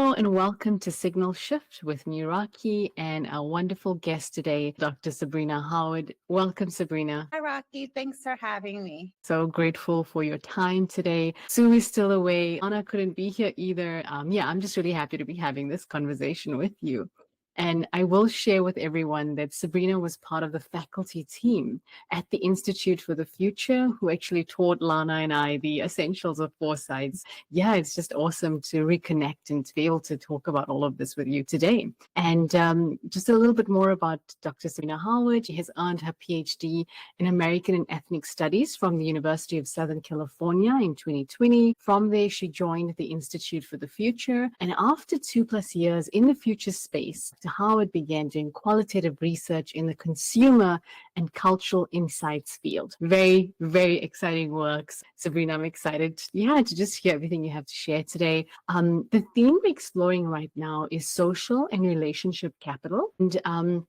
Hello and welcome to Signal Shift with Muraki and our wonderful guest today, Dr. Sabrina Howard. Welcome, Sabrina. Hi, Rocky. Thanks for having me. So grateful for your time today. Sue is still away. Anna couldn't be here either. I'm just really happy to be having this conversation with you. And I will share with everyone that Sabrina was part of the faculty team at the Institute for the Future, who actually taught Lana and I the essentials of foresight. Yeah, it's just awesome to reconnect and to be able to talk about all of this with you today. And just a little bit more about Dr. Sabrina Howard. She has earned her PhD in American and Ethnic Studies from the University of Southern California in 2020. From there, she joined the Institute for the Future. And after 2+ years in the future space, Dr. Howard began doing qualitative research in the consumer and cultural insights field. Very, very exciting works. Sabrina, I'm excited, to just hear everything you have to share today. The theme we're exploring right now is social and relationship capital. And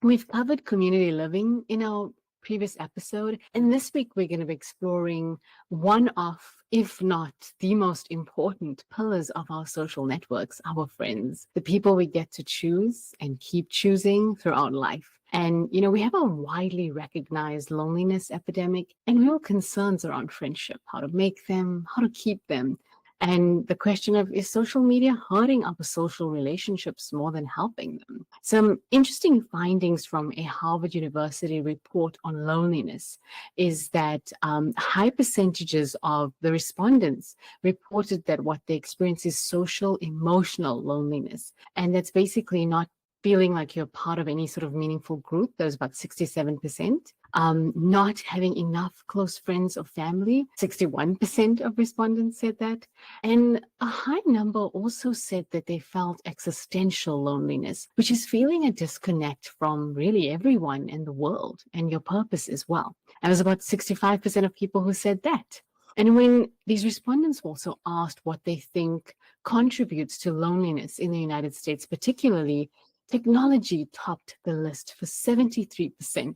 we've covered community living in our previous episode. And this week, we're going to be exploring one of, if not the most important pillars of our social networks, our friends, the people we get to choose and keep choosing throughout life. And, we have a widely recognized loneliness epidemic and real concerns around friendship, how to make them, how to keep them. And the question of, is social media hurting our social relationships more than helping them? Some interesting findings from a Harvard University report on loneliness is that high percentages of the respondents reported that what they experience is social emotional loneliness. And that's basically not feeling like you're part of any sort of meaningful group. That was about 67%. Not having enough close friends or family, 61% of respondents said that. And a high number also said that they felt existential loneliness, which is feeling a disconnect from really everyone in the world and your purpose as well. And it was about 65% of people who said that. And when these respondents also asked what they think contributes to loneliness in the United States, particularly, technology topped the list for 73%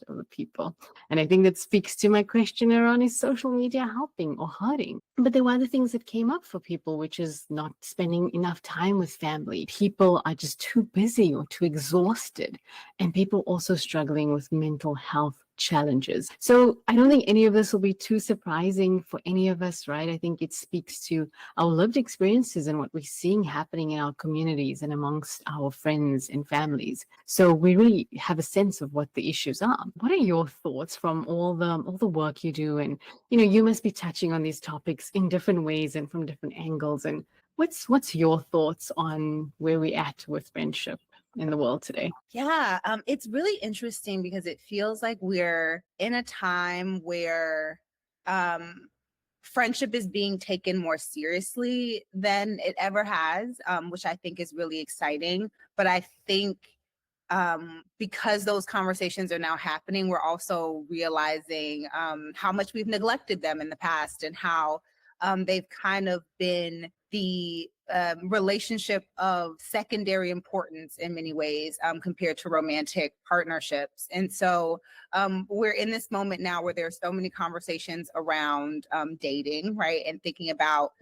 of the people. And I think that speaks to my question around, is social media helping or hurting? But there were other things that came up for people, which is not spending enough time with family. People are just too busy or too exhausted. And people also struggling with mental health challenges. So I don't think any of this will be too surprising for any of us, right? I think it speaks to our lived experiences and what we're seeing happening in our communities and amongst our friends and families. So we really have a sense of what the issues are. What are your thoughts from all the work you do? And you must be touching on these topics in different ways and from different angles. And what's your thoughts on where we're at with friendship in the world today? Yeah, it's really interesting because it feels like we're in a time where friendship is being taken more seriously than it ever has, which I think is really exciting. But I think because those conversations are now happening, we're also realizing how much we've neglected them in the past and how they've kind of been the relationship of secondary importance in many ways compared to romantic partnerships. And so we're in this moment now where there's so many conversations around dating, right? And thinking about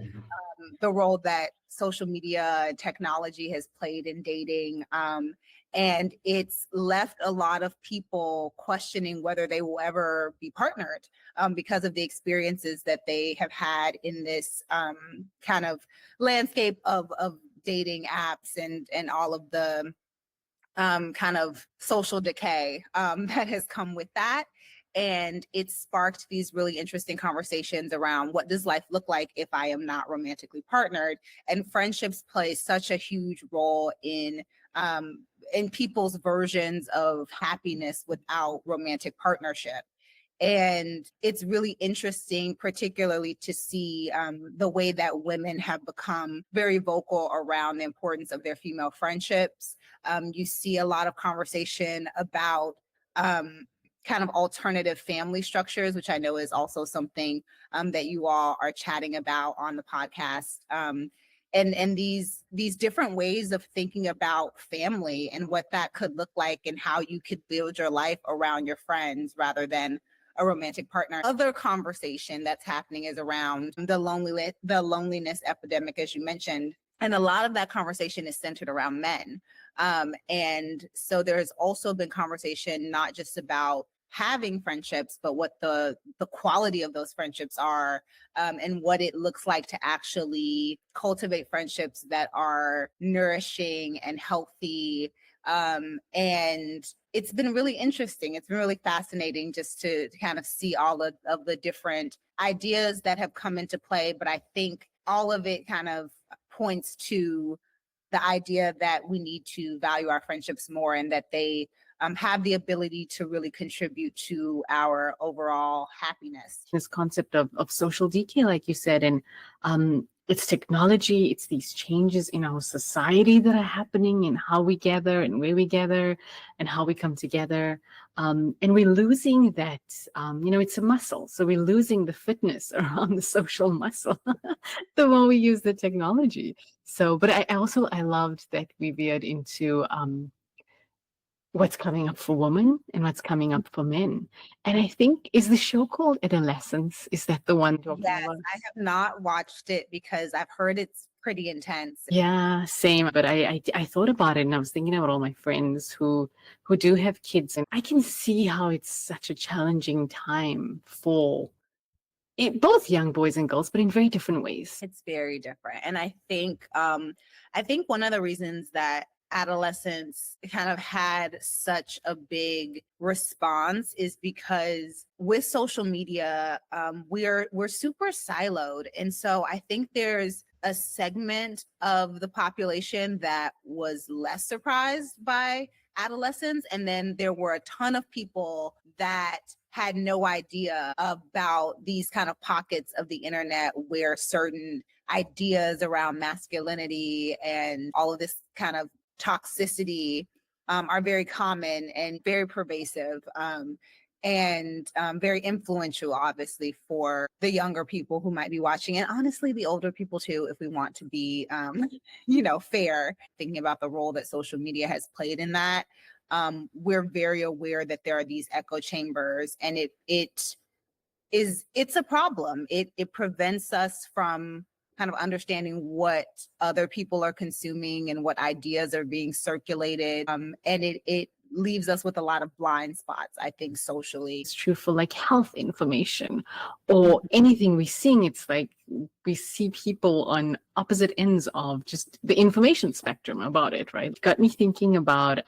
the role that social media and technology has played in dating. And it's left a lot of people questioning whether they will ever be partnered because of the experiences that they have had in this kind of landscape of dating apps and all of the kind of social decay that has come with that. And it sparked these really interesting conversations around what does life look like if I am not romantically partnered? And friendships play such a huge role in people's versions of happiness without romantic partnership. And it's really interesting, particularly to see the way that women have become very vocal around the importance of their female friendships. You see a lot of conversation about kind of alternative family structures, which I know is also something that you all are chatting about on the podcast. And these different ways of thinking about family and what that could look like and how you could build your life around your friends rather than a romantic partner. Other conversation that's happening is around the loneliness epidemic, as you mentioned. And a lot of that conversation is centered around men. And so there's also been conversation not just about having friendships, but what the quality of those friendships are, and what it looks like to actually cultivate friendships that are nourishing and healthy. And it's been really interesting. It's been really fascinating just to kind of see all of the different ideas that have come into play. But I think all of it kind of points to the idea that we need to value our friendships more, and that they have the ability to really contribute to our overall happiness. This concept of social decay, like you said, and it's technology, it's these changes in our society that are happening in how we gather and where we gather and how we come together. And we're losing that, it's a muscle. So we're losing the fitness around the social muscle the more we use the technology. So, but I loved that we veered into what's coming up for women and what's coming up for men. And I think, is the show called Adolescence? Is that the one you're talking Yes, about? I have not watched it because I've heard it's pretty intense. Yeah, same. But I thought about it and I was thinking about all my friends who do have kids, and I can see how it's such a challenging time for both young boys and girls, but in very different ways. It's very different. And I think one of the reasons that adolescence kind of had such a big response is because with social media, we're super siloed. And so I think there's a segment of the population that was less surprised by adolescence. And then there were a ton of people that had no idea about these kind of pockets of the internet where certain ideas around masculinity and all of this kind of toxicity are very common and very pervasive. And very influential, obviously, for the younger people who might be watching, and honestly, the older people too, if we want to be, fair. Thinking about the role that social media has played in that, we're very aware that there are these echo chambers, and it's a problem. It prevents us from kind of understanding what other people are consuming and what ideas are being circulated. And it leaves us with a lot of blind spots, I think, socially. It's true for like health information or anything we sing. It's like we see people on opposite ends of just the information spectrum about it, right? Got me thinking about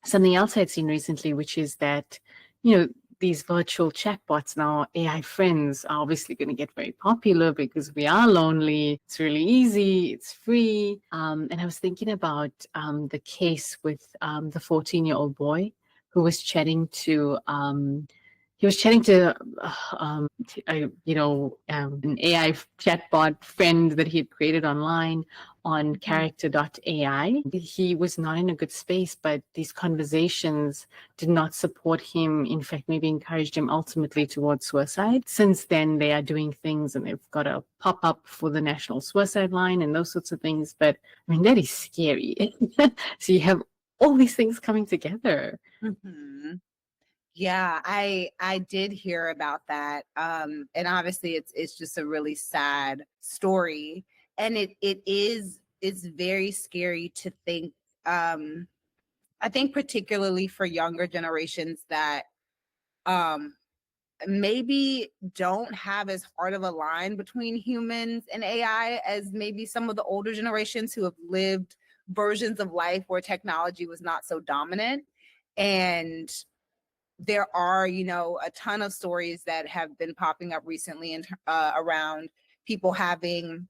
something else I'd seen recently, which is that, these virtual chatbots now, AI friends, are obviously going to get very popular because we are lonely. It's really easy, it's free. And I was thinking about the case with the 14-year-old boy who was chatting to an AI chatbot friend that he had created online on character.ai. He was not in a good space, but these conversations did not support him. In fact, maybe encouraged him ultimately towards suicide. Since then, they are doing things and they've got a pop up for the National Suicide Line and those sorts of things. But I mean, that is scary. So you have all these things coming together. Mhm. Yeah, I did hear about that. And obviously it's just a really sad story. And it's very scary to think, I think particularly for younger generations that um maybe don't have as hard of a line between humans and AI as maybe some of the older generations who have lived versions of life where technology was not so dominant. And there are, a ton of stories that have been popping up recently around people having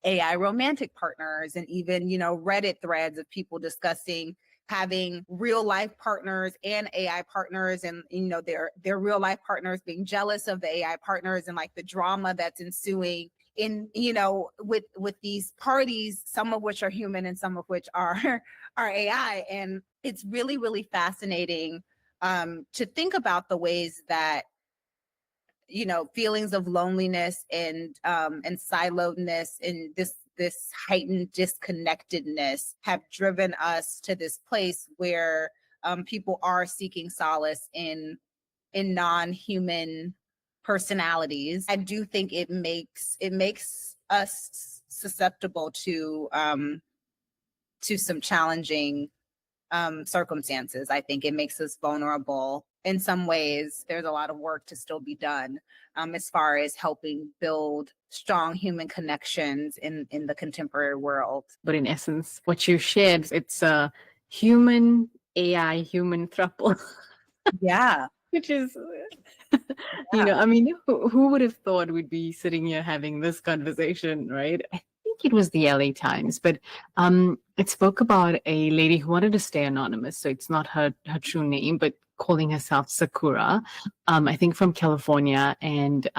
AI romantic partners, and even, Reddit threads of people discussing having real life partners and AI partners, and their real life partners being jealous of the AI partners, and like the drama that's ensuing in, with these parties, some of which are human and some of which are are AI. And it's really, really fascinating to think about the ways that feelings of loneliness and siloedness and this heightened disconnectedness have driven us to this place where people are seeking solace in non-human personalities. I do think it makes us susceptible to some challenging circumstances. I think it makes us vulnerable. In some ways, there's a lot of work to still be done as far as helping build strong human connections in the contemporary world. But in essence, what you shared, it's a human AI human throuple, Yeah. which is, Yeah. I mean, who would have thought we'd be sitting here having this conversation, right? I think it was the LA Times, but it spoke about a lady who wanted to stay anonymous, so it's not her true name, but calling herself Sakura, I think from California, and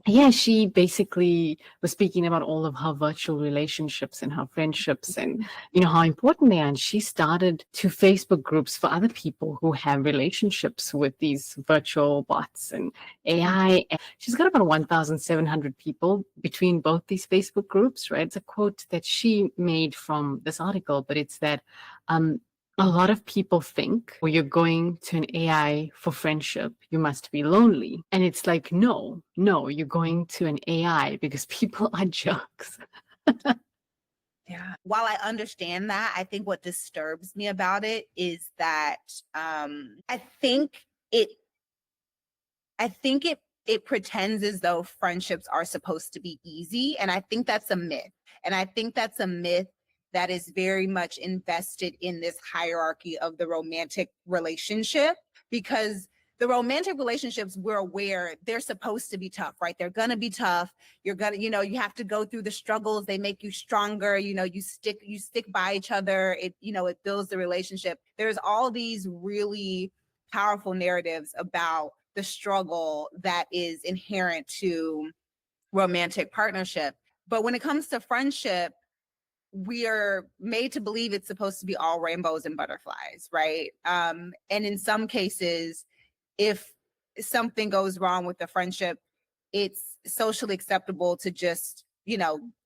yeah, she basically was speaking about all of her virtual relationships and her friendships and, how important they are. And she started two Facebook groups for other people who have relationships with these virtual bots and AI. And she's got about 1,700 people between both these Facebook groups, right? It's a quote that she made from this article, but it's that, a lot of people think when you're going to an AI for friendship, you must be lonely. And it's like, no, you're going to an AI because people are jerks. Yeah. While I understand that, I think what disturbs me about it is that I think it I think it pretends as though friendships are supposed to be easy. And I think that's a myth. And I think that's a myth that is very much invested in this hierarchy of the romantic relationship, because the romantic relationships, we're aware they're supposed to be tough, right? They're going to be tough. You're going to, you have to go through the struggles. They make you stronger. You stick by each other. It builds the relationship. There's all these really powerful narratives about the struggle that is inherent to romantic partnership. But when it comes to friendship, we are made to believe it's supposed to be all rainbows and butterflies, right? And in some cases, if something goes wrong with the friendship, it's socially acceptable to just,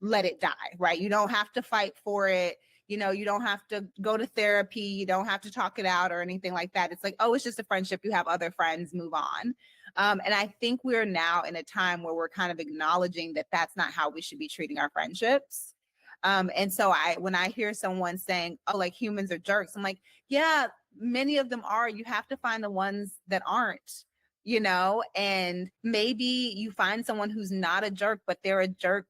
let it die, right? You don't have to fight for it. You don't have to go to therapy. You don't have to talk it out or anything like that. It's like, oh, it's just a friendship. You have other friends, move on. And I think we're now in a time where we're kind of acknowledging that that's not how we should be treating our friendships. And so when I hear someone saying, oh, like humans are jerks, I'm like, yeah, many of them are. You have to find the ones that aren't, and maybe you find someone who's not a jerk, but they're a jerk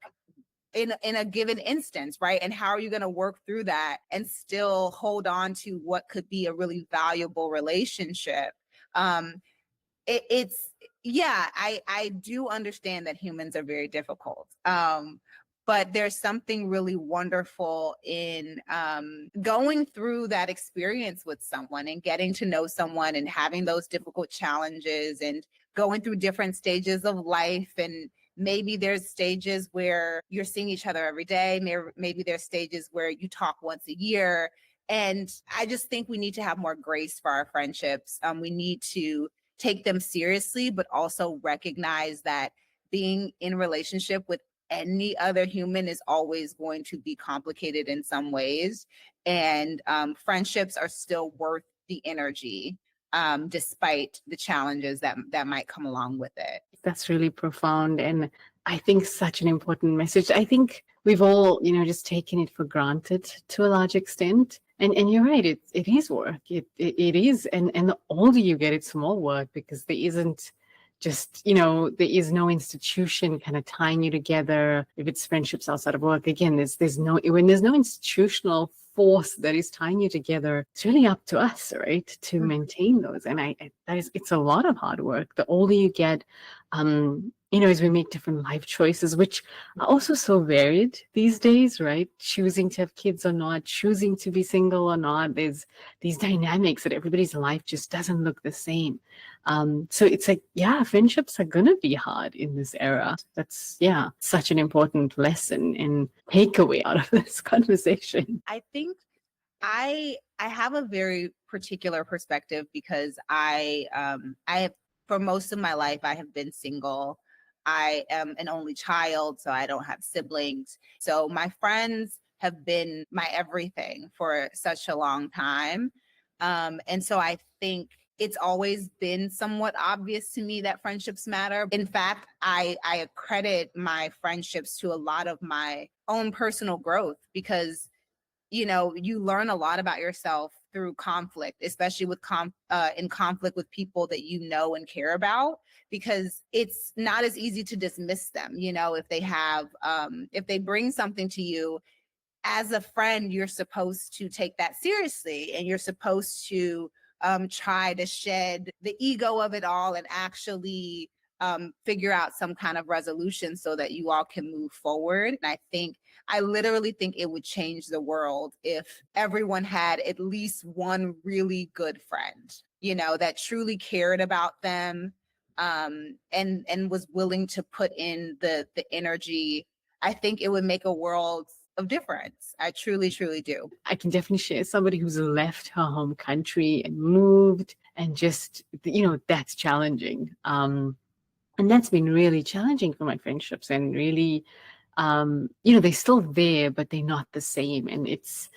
in a given instance, right? And how are you going to work through that and still hold on to what could be a really valuable relationship? It's yeah, I do understand that humans are very difficult. But there's something really wonderful in going through that experience with someone and getting to know someone and having those difficult challenges and going through different stages of life. And maybe there's stages where you're seeing each other every day. Maybe there's stages where you talk once a year. And I just think we need to have more grace for our friendships. We need to take them seriously, but also recognize that being in relationship with any other human is always going to be complicated in some ways. And friendships are still worth the energy, despite the challenges that might come along with it. That's really profound. And I think such an important message. I think we've all, just taken it for granted to a large extent. And you're right, it is work. It is. And the older you get, it's more work because there isn't just, there is no institution kind of tying you together. If it's friendships outside of work, again, when there's no institutional force that is tying you together, it's really up to us, right, to maintain those. And it's a lot of hard work. The older you get, as we make different life choices, which are also so varied these days, right? Choosing to have kids or not, choosing to be single or not. There's these dynamics that everybody's life just doesn't look the same. So it's like, yeah, friendships are going to be hard in this era. That's, yeah, such an important lesson and takeaway out of this conversation. I think I have a very particular perspective because I have, for most of my life I have been single. I am an only child, so I don't have siblings. So my friends have been my everything for such a long time. And so I think it's always been somewhat obvious to me that friendships matter. In fact, I accredit my friendships to a lot of my own personal growth because you learn a lot about yourself through conflict, especially in conflict with people that you know and care about, because it's not as easy to dismiss them. If if they bring something to you as a friend, you're supposed to take that seriously, and you're supposed to try to shed the ego of it all and actually figure out some kind of resolution so that you all can move forward. And I literally think it would change the world if everyone had at least one really good friend, that truly cared about them, and was willing to put in the energy. I think it would make a world of difference. I truly, truly do. I can definitely share somebody who's left her home country and moved, and just, that's challenging. And that's been really challenging for my friendships, and really, they're still there, but they're not the same. And it's,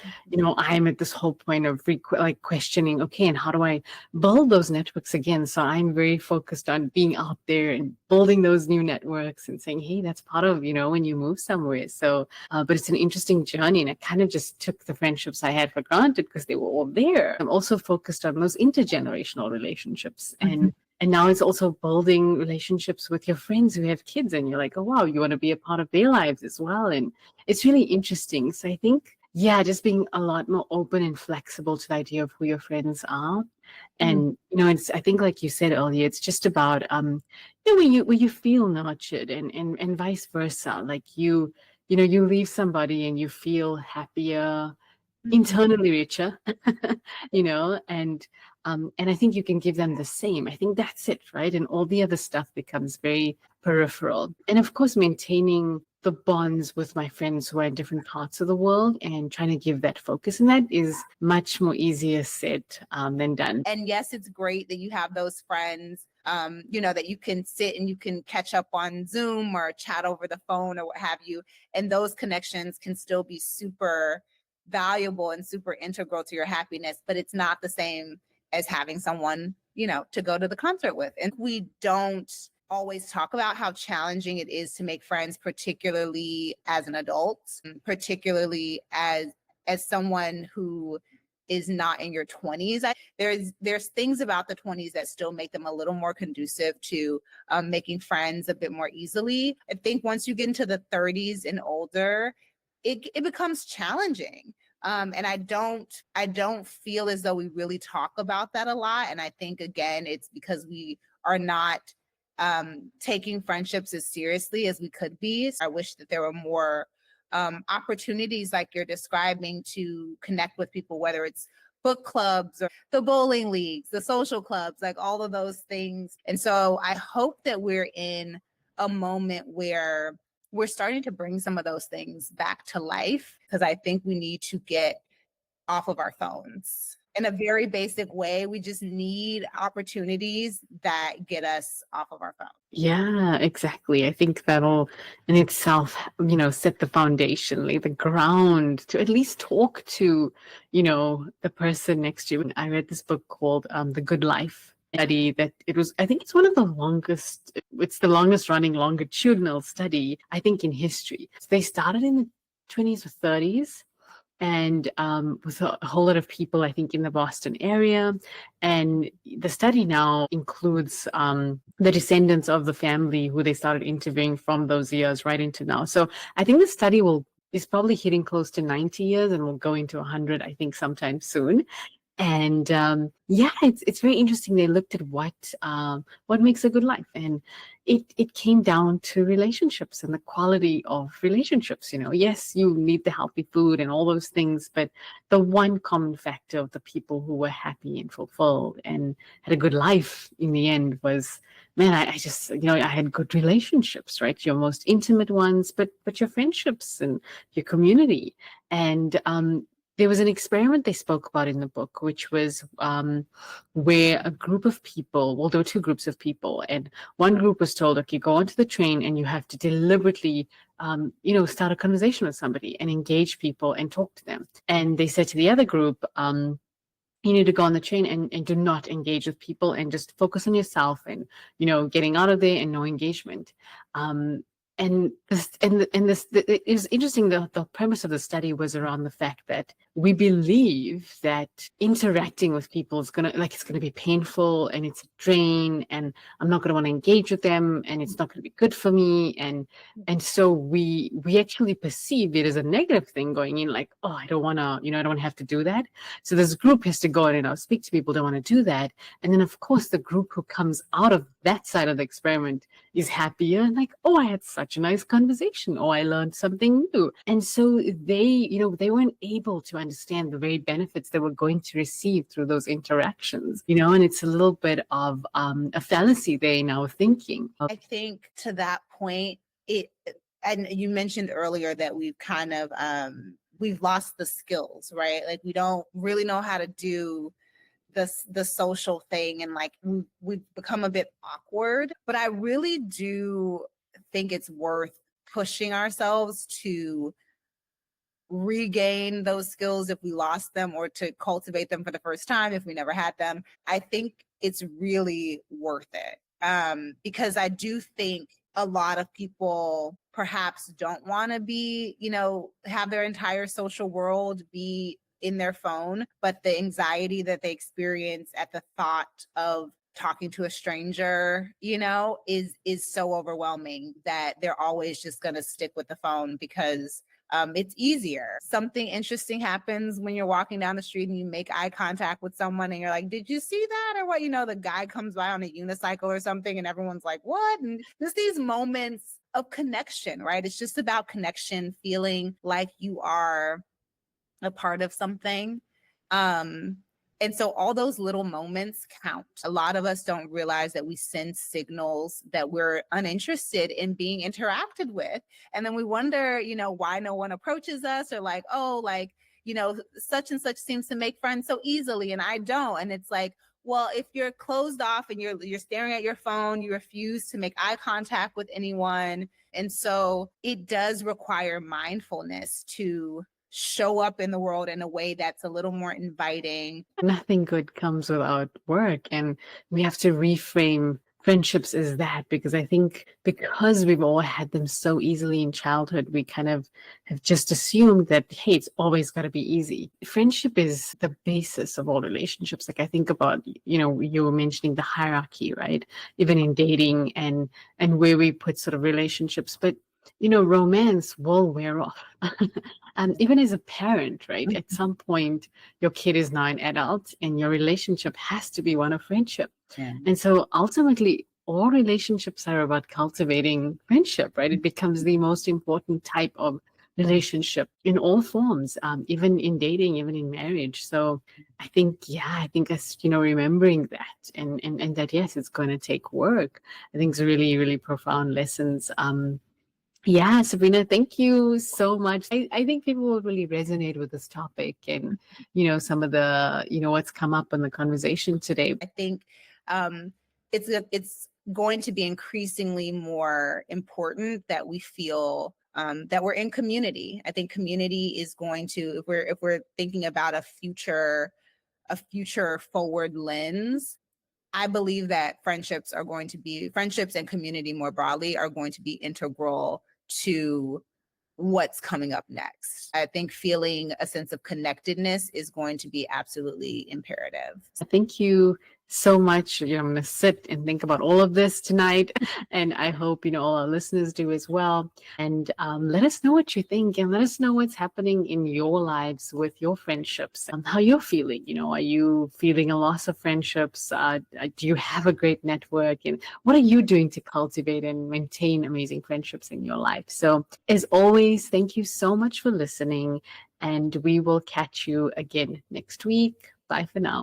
I'm at this whole point of like questioning, okay, and how do I build those networks again? So I'm very focused on being out there and building those new networks and saying, hey, that's part of, when you move somewhere. So, but it's an interesting journey, and I kind of just took the friendships I had for granted because they were all there. I'm also focused on those intergenerational relationships, and now it's also building relationships with your friends who have kids, and you're like, oh, wow, you want to be a part of their lives as well. And it's really interesting. So I think, yeah, just being a lot more open and flexible to the idea of who your friends are. And, I think, like you said earlier, it's just about, when you feel nurtured, and vice versa. Like you leave somebody and you feel happier, internally richer, and I think you can give them the same. I think that's it, right? And all the other stuff becomes very peripheral. And of course, maintaining the bonds with my friends who are in different parts of the world and trying to give that focus, and that is much more easier said than done. And yes, it's great that you have those friends, that you can sit and you can catch up on Zoom or chat over the phone or what have you. And those connections can still be super valuable and super integral to your happiness, but it's not the same as having someone, to go to the concert with. And we don't always talk about how challenging it is to make friends, particularly as an adult, particularly as someone who is not in your 20s. There's things about the 20s that still make them a little more conducive to making friends a bit more easily. I think once you get into the 30s and older, it becomes challenging. And I don't feel as though we really talk about that a lot. And I think, again, it's because we are not taking friendships as seriously as we could be. So I wish that there were more opportunities like you're describing to connect with people, whether it's book clubs or the bowling leagues, the social clubs, like all of those things. And so I hope that we're in a moment where we're starting to bring some of those things back to life, because I think we need to get off of our phones. In a very basic way, we just need opportunities that get us off of our phone. Yeah, exactly. I think that'll in itself, set the foundation, lay the ground to at least talk to, the person next to you. And I read this book called The Good Life. Study that I think it's one of the longest, it's the longest running longitudinal study, I think, in history. So they started in the 20s or 30s, and with a whole lot of people, I think, in the Boston area. And the study now includes the descendants of the family who they started interviewing from those years right into now. So I think the study is probably hitting close to 90 years and will go into 100, I think, sometime soon. And yeah, it's very interesting. They looked at what makes a good life, and it came down to relationships and the quality of relationships. Yes, you need the healthy food and all those things, but the one common factor of the people who were happy and fulfilled and had a good life in the end was, man, I just, I had good relationships, right? Your most intimate ones, but your friendships and your community. And there was an experiment they spoke about in the book, which was where a group of people, well, there were two groups of people, and one group was told, okay, go onto the train and you have to deliberately, start a conversation with somebody and engage people and talk to them. And they said to the other group, you need to go on the train and do not engage with people and just focus on yourself and, getting out of there and no engagement. Um, it is interesting. The premise of the study was around the fact that we believe that interacting with people is it's gonna be painful and it's a drain, and I'm not gonna want to engage with them, and it's not gonna be good for me, and so we actually perceive it as a negative thing going in, like, oh, I don't want to, I don't want to have to do that. So this group has to go and speak to people, don't want to do that, and then of course the group who comes out of that side of the experiment is happier and like, oh, I had such a nice conversation, oh, I learned something new. And so they weren't able to understand the very benefits they were going to receive through those interactions, and it's a little bit of a fallacy they now thinking. I think to that point, and you mentioned earlier that we've kind of we've lost the skills, right? Like we don't really know how to do the social thing, and like we've become a bit awkward. But I really do think it's worth pushing ourselves to regain those skills if we lost them, or to cultivate them for the first time if we never had them. I think it's really worth it, because I do think a lot of people perhaps don't want to be, have their entire social world be in their phone, but the anxiety that they experience at the thought of talking to a stranger, is so overwhelming that they're always just going to stick with the phone because it's easier. Something interesting happens when you're walking down the street and you make eye contact with someone and you're like, did you see that? Or what, the guy comes by on a unicycle or something and everyone's like, what? And just these moments of connection, right? It's just about connection, feeling like you are a part of something. And so all those little moments count. A lot of us don't realize that we send signals that we're uninterested in being interacted with. And then we wonder, why no one approaches us, or like, oh, like, such and such seems to make friends so easily and I don't. And it's like, well, if you're closed off and you're staring at your phone, you refuse to make eye contact with anyone. And so it does require mindfulness to show up in the world in a way that's a little more inviting. Nothing good comes without work, and we have to reframe friendships as that, because I think because we've all had them so easily in childhood, we kind of have just assumed that, hey, it's always got to be easy. Friendship is the basis of all relationships. Like I think about, you were mentioning the hierarchy, right? Even in dating and where we put sort of relationships, but romance will wear off. Even as a parent, right? At some point, your kid is now an adult and your relationship has to be one of friendship. Yeah. And so ultimately, all relationships are about cultivating friendship, right? It becomes the most important type of relationship in all forms, even in dating, even in marriage. So I think us, remembering that and that, yes, it's going to take work. I think it's really, really profound lessons. Yeah, Sabrina, thank you so much. I think people will really resonate with this topic and, some of the, what's come up in the conversation today. I think it's going to be increasingly more important that we feel that we're in community. I think community is going to, if we're thinking about a future forward lens, I believe that friendships and community more broadly are going to be integral to what's coming up next. I think feeling a sense of connectedness is going to be absolutely imperative. Thank you so much. I'm going to sit and think about all of this tonight, and I hope all our listeners do as well. And let us know what you think, and let us know what's happening in your lives with your friendships and how you're feeling. Are you feeling a loss of friendships? Do you have a great network? And what are you doing to cultivate and maintain amazing friendships in your life? So, as always, thank you so much for listening, and we will catch you again next week. Bye for now.